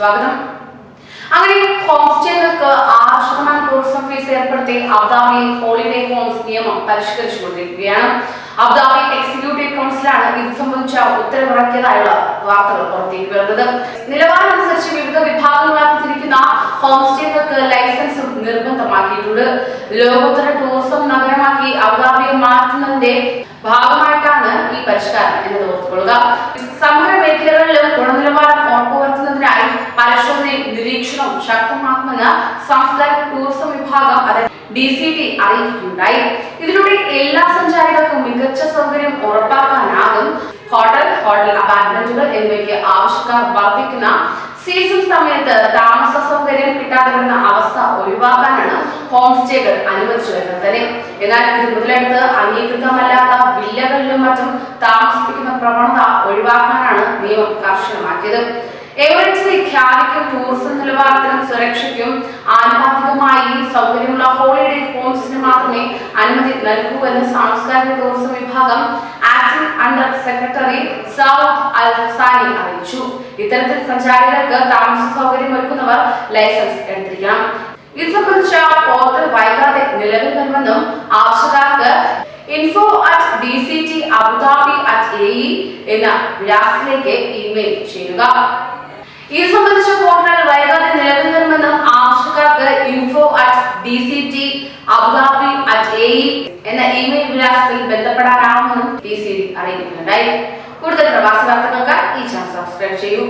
സ്വാഗതം. അങ്ങനെ home സ്റ്റേകൾക്ക് 6% tourism fees ഏർപ്പെടുത്തി അബുദാബി ഹോളിഡേ ഹോംസ് നിയമം പരിഷ്കരിച്ചുകൊണ്ടിരിക്കുകയാണ്. അബുദാബി എക്സിക്യൂട്ടീവ് കൗൺസിലാണ് ഇത് സംബന്ധിച്ച ഉത്തരവിറക്കിയതായുള്ള വാർത്തകൾ പുറത്തേക്ക് വരുന്നത്. നിലവാരമനുസരിച്ച് വിവിധ വിഭാഗങ്ങളാക്കി തിരിക്കുന്ന ഹോം സ്റ്റേകൾക്ക് ലൈസൻസും നിർബന്ധമാക്കിയിട്ടുണ്ട്. ലോകോത്തര ടൂറിസം നഗരമാക്കി അബുദാബിയെ മാറ്റുന്നതിന്റെ ഭാഗമായിട്ടാണ് ഈ പരിഷ്കാരം എന്നത് ഓർത്തുകൊള്ളുക. സമഗ്ര മേഖലകളിലും ഗുണനിലവാരം ഉറപ്പുവരുത്തുന്നതിനായി പരിശോധനയും നിരീക്ഷണവും ശക്തമാക്കുമെന്ന് സാംസ്കാരിക ടൂറിസം വിഭാഗം അതായത് DCT അറിയിക്കുകയുണ്ടായി. ഇതിലൂടെ എല്ലാ സഞ്ചാരികൾക്കും മികച്ച സൗകര്യം ഉറപ്പാക്കാനാകും. ഹോട്ടൽ അപ്പാർട്ട്മെന്റുകൾ എന്നിവയ്ക്ക് ആവശ്യക്കാർ വർദ്ധിക്കുന്ന സീസൺ സമയത്ത് താമസ സൗകര്യം കിട്ടാതെ വരുന്ന അവസ്ഥ ഒഴിവാക്കാനാണ് ഹോം സ്റ്റേകൾ അനുവദിച്ചു വരുന്നത് തന്നെ. എന്നാൽ ഇത് മുതലെടുത്ത് അംഗീകൃതമല്ലാത്ത വില്ലകളിലും മറ്റും താമസിപ്പിക്കുന്ന പ്രവണത ഒഴിവാക്കാനാണ് നിയമം കർശനമാക്കിയത്. എവറേജിന്റെ ഖ്യാതിക്കും ടൂറിസം നിലവാരത്തിനും സുരക്ഷയ്ക്കും ആനുപാതികമായി സൗകര്യമുള്ള ഹോളിഡേ ഹോംസിന് മാത്രമേ അനുമതി നൽകൂ എന്ന് സാംസ്കാരിക ടൂറിസം വിഭാഗം acting under secretary Saud Al ഹസാനി അറിയിച്ചു. ഇത്തരത്തിൽ സഞ്ചാരികൾക്ക് താമസ സൗകര്യം ഒരുക്കുന്നവർ ലൈസൻസ് എടുത്തിരിക്കണം. ഇത് സംബന്ധിച്ച പോർട്ടൽ വൈകാതെ നിലവിൽ വരുമെന്നും ആവശ്യക്കാർക്ക് info@dctabudabi@ae എന്ന വിലാസത്തിലേക്ക് ഇമെയിൽ ചെയ്യുക. ഇത് സംബന്ധിച്ച പോർട്ടൽ വൈകാതെ നിലവിൽ വരുമെന്നും ആവശ്യക്കാർക്ക് info@dctabudabi@ae എന്ന ഇമെയിൽ വിലാസത്തിൽ ബന്ധപ്പെടാനാവുമെന്നും DCT അറിയിക്കുന്നുണ്ടായി. കൂടുതൽ പ്രവാസി വാർത്തകൾക്ക് ഈ ചാനൽ സബ്സ്ക്രൈബ് ചെയ്യൂ.